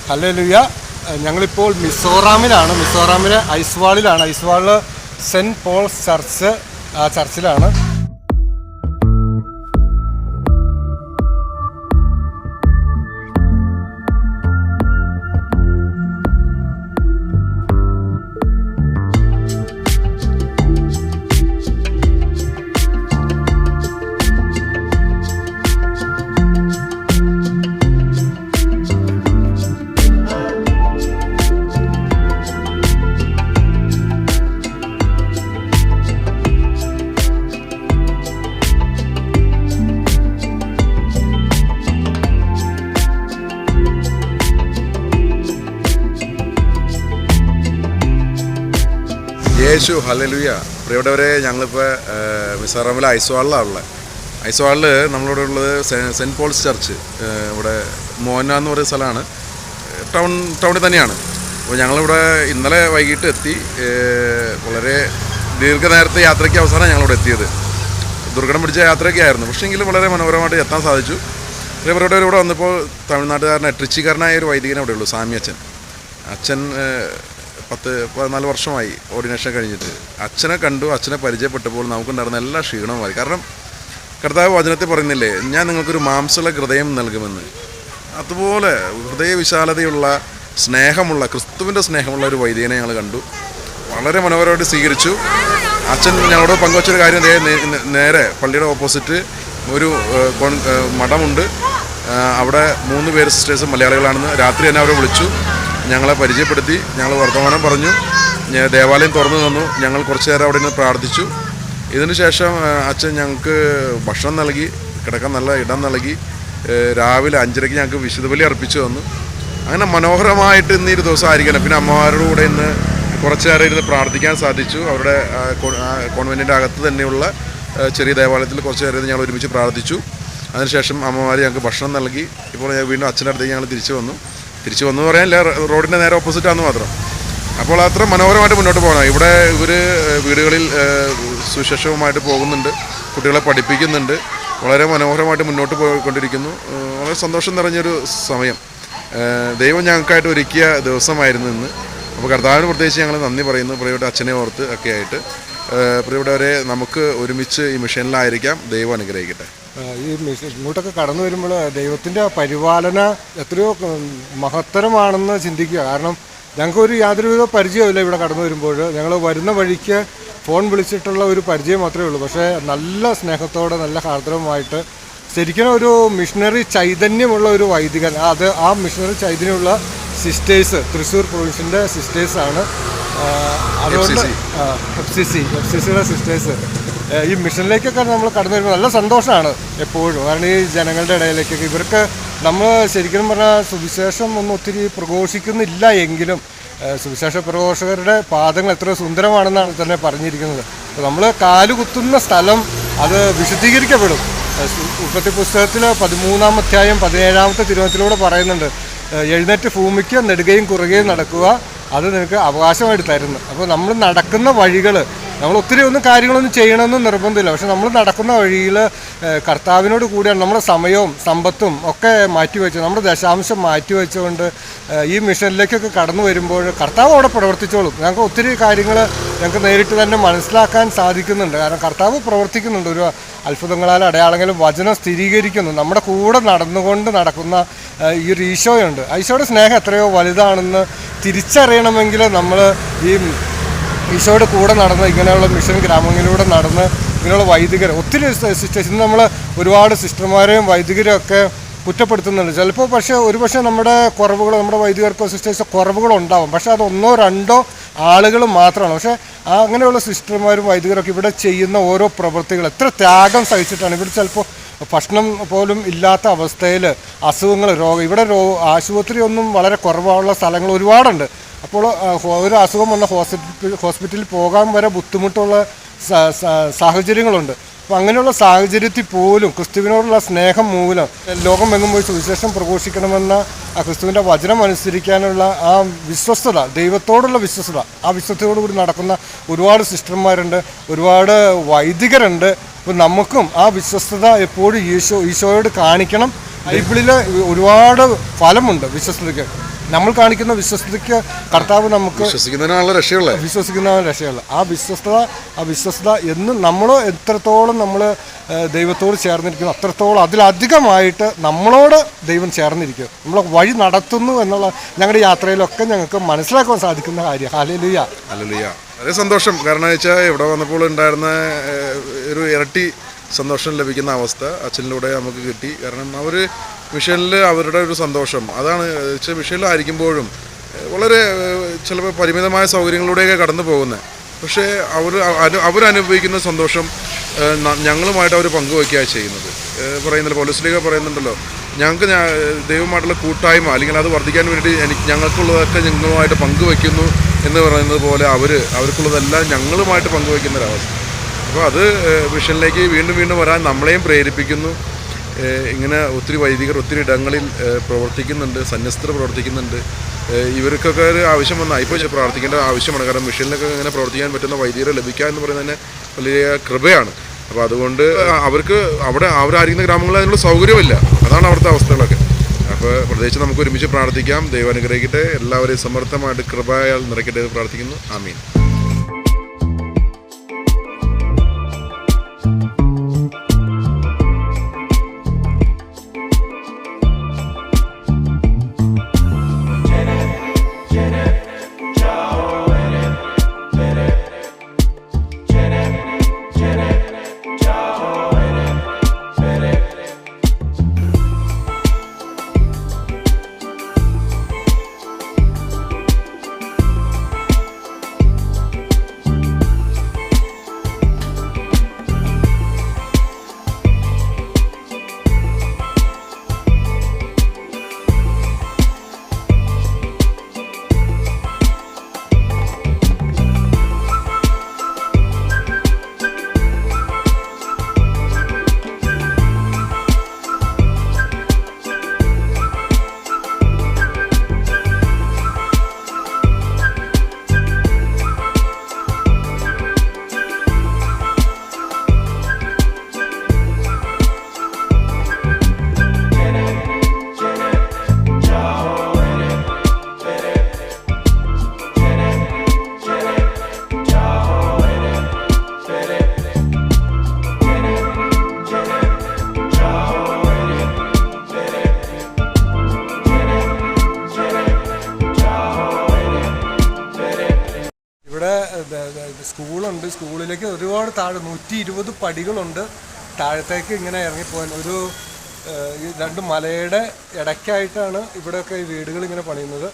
Hallelujah. ഞങ്ങളിപ്പോൾ മിസോറാമിലെ ഐസ്വാളിലാണ്. ഐസ്വാളിൽ cent Paul's church, ആ ചർച്ചിലാണ്. യേശു hallelujah. പ്രിയപ്പെട്ടവരെ, ഞങ്ങളിപ്പോൾ മിസോറാമിലെ ഐസ്വാളിലാണ്. ഐസ്വാളിൽ നമ്മളിവിടെ ഉള്ളത് സെൻറ്റ് പോൾസ് ചർച്ച്. ഇവിടെ മോന എന്ന് പറയുന്ന സ്ഥലമാണ്, ടൗണിൽ തന്നെയാണ്. അപ്പോൾ ഞങ്ങളിവിടെ ഇന്നലെ വൈകിട്ട് എത്തി. വളരെ ദീർഘനേരത്തെ യാത്രയ്ക്ക് അവസാനം ഞങ്ങളിവിടെ എത്തിയത്. ദുർഘടം പിടിച്ച യാത്രയൊക്കെ ആയിരുന്നു, പക്ഷേങ്കിലും വളരെ മനോഹരമായിട്ട് എത്താൻ സാധിച്ചു. പ്രിയപ്പെട്ടവർ, ഇവിടെ വന്നപ്പോൾ തമിഴ്നാട്ടുകാരനെ ട്രിച്ചിക്കാരനായ ഒരു വൈദികനെ ഇവിടെ ഉള്ളൂ, സാമി അച്ഛൻ 10-14 വർഷമായി ഓർഡിനേഷൻ കഴിഞ്ഞിട്ട്. അച്ഛനെ കണ്ടു, അച്ഛനെ പരിചയപ്പെട്ടപ്പോൾ നമുക്കുണ്ടായിരുന്ന എല്ലാ ക്ഷീണവും മാറി. കാരണം കർത്താവ് വചനത്തിൽ പറയുന്നില്ലേ, ഞാൻ നിങ്ങൾക്കൊരു മാംസമുള്ള ഹൃദയം നൽകുമെന്ന്. അതുപോലെ ഹൃദയവിശാലതയുള്ള സ്നേഹമുള്ള, ക്രിസ്തുവിൻ്റെ സ്നേഹമുള്ള ഒരു വൈദികനെ ഞങ്ങൾ കണ്ടു. വളരെ മനോഹരമായിട്ട് സ്വീകരിച്ചു. അച്ഛൻ ഞങ്ങളോട് പങ്കുവച്ചൊരു കാര്യം, നേരെ പള്ളിയുടെ ഓപ്പോസിറ്റ് ഒരു മഠമുണ്ട്. അവിടെ 3 പേര് സിസ്റ്റേഴ്സ് മലയാളികളാണെന്ന് രാത്രി തന്നെ അവരെ വിളിച്ചു, ഞങ്ങളെ പരിചയപ്പെടുത്തി, ഞങ്ങൾ വർത്തമാനം പറഞ്ഞു, ദേവാലയം തുറന്നു തന്നു. ഞങ്ങൾ കുറച്ച് നേരം അവിടെ നിന്ന് പ്രാർത്ഥിച്ചു. ഇതിന് ശേഷം അച്ഛൻ ഞങ്ങൾക്ക് ഭക്ഷണം നൽകി, കിടക്കാൻ നല്ല ഇടം നൽകി. രാവിലെ 5:30 ഞങ്ങൾക്ക് വിശുദ്ധ ബലി അർപ്പിച്ചു തന്നു. അങ്ങനെ മനോഹരമായിട്ട് ഇന്ന് ഈ ദിവസം ആയിരിക്കണം. പിന്നെ അമ്മമാരുടെ കൂടെ ഇന്ന് കുറച്ച് നേരം ഇരുന്ന് പ്രാർത്ഥിക്കാൻ സാധിച്ചു. അവരുടെ കോൺവെൻറ്റിൻ്റെ അകത്ത് തന്നെയുള്ള ചെറിയ ദേവാലയത്തിൽ കുറച്ച് നേരം ഞങ്ങൾ ഒരുമിച്ച് പ്രാർത്ഥിച്ചു. അതിനുശേഷം അമ്മമാർ ഞങ്ങൾക്ക് ഭക്ഷണം നൽകി. ഇപ്പോൾ വീണ്ടും അച്ഛൻ്റെ അടുത്തേക്ക് ഞങ്ങൾ തിരിച്ചു വന്നു എന്ന് പറയാനില്ല, റോഡിൻ്റെ നേരെ ഓപ്പോസിറ്റാണെന്ന് മാത്രം. അപ്പോൾ അത്ര മനോഹരമായിട്ട് മുന്നോട്ട് പോകണം. ഇവിടെ ഇവർ വീടുകളിൽ സുശേഷവുമായിട്ട് പോകുന്നുണ്ട്, കുട്ടികളെ പഠിപ്പിക്കുന്നുണ്ട്. വളരെ മനോഹരമായിട്ട് മുന്നോട്ട് പോയിക്കൊണ്ടിരിക്കുന്നു. വളരെ സന്തോഷം നിറഞ്ഞൊരു സമയം ദൈവം ഞങ്ങൾക്കായിട്ട് ഒരുക്കിയ ദിവസമായിരുന്നു ഇന്ന്. അപ്പോൾ കർത്താവിന് പ്രത്യേകിച്ച് ഞങ്ങൾ നന്ദി പറയുന്നു, പ്രിയപ്പെട്ട അച്ഛനെ ഓർത്ത് ഒക്കെ ആയിട്ട്. പ്രിയപ്പെട്ടവരെ, നമുക്ക് ഒരുമിച്ച് ഈ മിഷനിലായിരിക്കാം. ദൈവം അനുഗ്രഹിക്കട്ടെ. ഈ ഇങ്ങോട്ടൊക്കെ കടന്നു വരുമ്പോൾ ദൈവത്തിൻ്റെ പരിപാലന എത്രയോ മഹത്തരമാണെന്ന് ചിന്തിക്കുക. കാരണം ഞങ്ങൾക്കൊരു യാതൊരുവിധ പരിചയമില്ല ഇവിടെ കടന്നു വരുമ്പോൾ. ഞങ്ങൾ വരുന്ന വഴിക്ക് ഫോൺ വിളിച്ചിട്ടുള്ള ഒരു പരിചയം മാത്രമേ ഉള്ളൂ. പക്ഷേ നല്ല സ്നേഹത്തോടെ, നല്ല ഹാർദ്രമായിട്ട്, ശരിക്കും ഒരു മിഷണറി ചൈതന്യമുള്ള ഒരു വൈദികൻ. ആ മിഷണറി ചൈതന്യമുള്ള സിസ്റ്റേഴ്സ്, തൃശ്ശൂർ പ്രൊവിൻസിൻ്റെ സിസ്റ്റേഴ്സാണ്. അതുകൊണ്ട് FCCയുടെ സിസ്റ്റേഴ്സ് ഈ മിഷനിലേക്കൊക്കെ നമ്മൾ കടന്നു വരുമ്പോൾ നല്ല സന്തോഷമാണ് എപ്പോഴും. കാരണം ഈ ജനങ്ങളുടെ ഇടയിലേക്കൊക്കെ ഇവർക്ക് നമ്മൾ ശരിക്കും പറഞ്ഞാൽ സുവിശേഷം ഒന്നും ഒത്തിരി പ്രഘോഷിക്കുന്നില്ല എങ്കിലും സുവിശേഷ പ്രഘോഷകരുടെ പാദങ്ങൾ എത്ര സുന്ദരമാണെന്നാണ് തന്നെ പറഞ്ഞിരിക്കുന്നത്. അപ്പോൾ നമ്മൾ കാലുകുത്തുന്ന സ്ഥലം അത് വിശുദ്ധീകരിക്കപ്പെടും. ഉൽപ്പത്തി പുസ്തകത്തിൽ 13-ാം അധ്യായം 17-ാമത്തെ തിരുവചനത്തിലൂടെ പറയുന്നുണ്ട്, എഴുന്നേറ്റ് ഭൂമിക്ക് നെടുകയും കുറുകയും നടക്കുക, അത് നിനക്ക് അവകാശമായിട്ട് തരുന്നു. അപ്പോൾ നമ്മൾ നടക്കുന്ന വഴികൾ, നമ്മൾ ഒത്തിരി കാര്യങ്ങളൊന്നും ചെയ്യണമെന്ന് നിർബന്ധമില്ല. പക്ഷെ നമ്മൾ നടക്കുന്ന വഴിയിൽ കർത്താവിനോട് കൂടിയാണ് നമ്മുടെ സമയവും സമ്പത്തും ഒക്കെ മാറ്റിവെച്ച്, നമ്മുടെ ദശാംശം മാറ്റിവെച്ചുകൊണ്ട് ഈ മിഷനിലേക്കൊക്കെ കടന്നു വരുമ്പോൾ കർത്താവ് അവിടെ പ്രവർത്തിച്ചോളും. ഞങ്ങൾക്ക് ഒത്തിരി കാര്യങ്ങൾ ഞങ്ങൾക്ക് നേരിട്ട് തന്നെ മനസ്സിലാക്കാൻ സാധിക്കുന്നുണ്ട്. കാരണം കർത്താവ് പ്രവർത്തിക്കുന്നുണ്ട്. ഒരു അത്ഭുതങ്ങളാൽ അടയാളങ്ങളും വചനം സ്ഥിരീകരിക്കുന്നു. നമ്മുടെ കൂടെ നടക്കുന്ന ഈ ഒരു ഈശോയുണ്ട്. ഈശോയുടെ സ്നേഹം എത്രയോ വലുതാണെന്ന് തിരിച്ചറിയണമെങ്കിൽ നമ്മൾ ഈ ഈശോയുടെ കൂടെ നടന്ന് ഇങ്ങനെയുള്ള മിഷൻ ഗ്രാമങ്ങളിലൂടെ നടന്ന് ഇങ്ങനെയുള്ള വൈദികർ, ഒത്തിരി സിസ്റ്റേഴ്സ്, ഇന്ന് നമ്മൾ ഒരുപാട് സിസ്റ്റർമാരെയും വൈദികരെയും ഒക്കെ കുറ്റപ്പെടുത്തുന്നുണ്ട് ചിലപ്പോൾ. പക്ഷേ നമ്മുടെ കുറവുകൾ, നമ്മുടെ വൈദികർക്കോ സിസ്റ്റേഴ്സോ കുറവുകളുണ്ടാവും. പക്ഷേ അത് 1-2 ആളുകൾ മാത്രമാണ്. പക്ഷേ അങ്ങനെയുള്ള സിസ്റ്റർമാരും വൈദികരൊക്കെ ഇവിടെ ചെയ്യുന്ന ഓരോ പ്രവൃത്തികൾ എത്ര ത്യാഗം സഹിച്ചിട്ടാണ്. ഇവിടെ ചിലപ്പോൾ ഭക്ഷണം പോലും ഇല്ലാത്ത അവസ്ഥയിൽ അസുഖങ്ങൾ, ഇവിടെ ആശുപത്രി ഒന്നും വളരെ കുറവുള്ള സ്ഥലങ്ങൾ ഒരുപാടുണ്ട്. അപ്പോൾ ഒരു അസുഖം വന്ന ഹോസ്പിറ്റലിൽ പോകാൻ വരെ ബുദ്ധിമുട്ടുള്ള സാഹചര്യങ്ങളുണ്ട്. അപ്പോൾ അങ്ങനെയുള്ള സാഹചര്യത്തിൽ പോലും ക്രിസ്തുവിനോടുള്ള സ്നേഹം മൂലം ലോകം എങ്ങും പോയി സുവിശേഷം പ്രഘോഷിക്കണമെന്ന ആ ക്രിസ്തുവിൻ്റെ വചനം അനുസരിക്കാനുള്ള ആ വിശ്വസ്തത, ദൈവത്തോടുള്ള വിശ്വസ്തത, ആ വിശ്വസ്തയോടുകൂടി നടക്കുന്ന ഒരുപാട് സിസ്റ്റർമാരുണ്ട്, ഒരുപാട് വൈദികരുണ്ട്. അപ്പോൾ നമുക്കും ആ വിശ്വസ്തത എപ്പോഴും ഈശോയോട് കാണിക്കണം. ബൈബിളിൽ ഒരുപാട് ഫലമുണ്ട് വിശ്വസ്തതയ്ക്ക്. നമ്മൾ കാണിക്കുന്ന വിശ്വസ്തയ്ക്ക് കർത്താവ് നമുക്ക് വിശ്വസിക്കുന്നതിനാണല്ലോ രക്ഷയുള്ളത്. വിശ്വസിക്കുന്നതിനാണ് രക്ഷയുള്ളത്. ആ വിശ്വസ്തത എന്ന് നമ്മൾ എത്രത്തോളം നമ്മൾ ദൈവത്തോട് ചേർന്നിരിക്കുന്നു അത്രത്തോളം അതിലധികമായിട്ട് നമ്മളോട് ദൈവം ചേർന്നിരിക്കും, നമ്മളെ വഴി നടത്തുന്നു എന്നുള്ള ഞങ്ങളുടെ യാത്രയിലൊക്കെ ഞങ്ങൾക്ക് മനസ്സിലാക്കാൻ സാധിക്കുന്ന കാര്യം. ഹല്ലേലൂയ. ഹല്ലേലൂയ. വളരെ സന്തോഷം. കാരണം വെച്ചാൽ ഇവിടെ വന്നപ്പോൾ ഉണ്ടായിരുന്ന ഒരു ഇരട്ടി സന്തോഷം ലഭിക്കുന്ന അവസ്ഥ അച്ഛനിലൂടെ നമുക്ക് കിട്ടി. കാരണം അവർ മിഷനിൽ അവരുടെ ഒരു സന്തോഷം അതാണ്. മിഷനിലായിരിക്കുമ്പോഴും വളരെ ചിലപ്പോൾ പരിമിതമായ സൗകര്യങ്ങളിലൂടെയൊക്കെ കടന്നു പോകുന്നത്. പക്ഷേ അവരനുഭവിക്കുന്ന സന്തോഷം ഞങ്ങളുമായിട്ട് അവർ പങ്കുവയ്ക്കുകയാണ് ചെയ്യുന്നത്. പറയുന്നല്ലോ പൗലോസ്ലീഹ പറയുന്നുണ്ടല്ലോ, ഞങ്ങൾക്ക് ദൈവമായിട്ടുള്ള കൂട്ടായ്മ അല്ലെങ്കിൽ അത് വർദ്ധിക്കാൻ വേണ്ടി ഞങ്ങൾക്കുള്ളതൊക്കെ നിങ്ങളുമായിട്ട് പങ്കുവയ്ക്കുന്നു എന്ന് പറയുന്നത് പോലെ അവർക്കുള്ളതെല്ലാം ഞങ്ങളുമായിട്ട് പങ്കുവയ്ക്കുന്നൊരവസ്ഥ. അപ്പോൾ അത് മിഷനിലേക്ക് വീണ്ടും വീണ്ടും വരാൻ നമ്മളെയും പ്രേരിപ്പിക്കുന്നു. ഇങ്ങനെ ഒത്തിരി വൈദികർ ഒത്തിരി ഇടങ്ങളിൽ പ്രവർത്തിക്കുന്നുണ്ട്, സന്യസ്തർ പ്രവർത്തിക്കുന്നുണ്ട്. ഇവർക്കൊക്കെ ഒരു ആവശ്യം വന്നാൽ ഇപ്പോൾ പ്രാർത്ഥിക്കേണ്ട ആവശ്യമാണ്. കാരണം മിഷനിലൊക്കെ ഇങ്ങനെ പ്രവർത്തിക്കാൻ പറ്റുന്ന വൈദികരെ ലഭിക്കുക എന്ന് പറയുന്നത് തന്നെ വലിയ കൃപയാണ്. അപ്പോൾ അതുകൊണ്ട് അവരായിരിക്കുന്ന ഗ്രാമങ്ങളിൽ അതിനുള്ള സൗകര്യമില്ല. അതാണ് അവിടുത്തെ അവസ്ഥകളൊക്കെ. അപ്പോൾ പ്രത്യേകിച്ച് നമുക്ക് ഒരുമിച്ച് പ്രാർത്ഥിക്കാം. ദൈവം അനുഗ്രഹിക്കട്ടെ. എല്ലാവരെയും സമർത്ഥമായിട്ട് കൃപയാൽ നിറയ്ക്കട്ടെ എന്ന് പ്രാർത്ഥിക്കുന്നു. ആമീൻ. സ്കൂളുണ്ട്. സ്കൂളിലേക്ക് ഒരുപാട് താഴെ 120 പടികളുണ്ട്. താഴത്തേക്ക് ഇങ്ങനെ ഇറങ്ങിപ്പോകാൻ ഒരു രണ്ട് മലയുടെ ഇടയ്ക്കായിട്ടാണ് ഇവിടെയൊക്കെ ഈ വീടുകൾ ഇങ്ങനെ പണിയുന്നത്.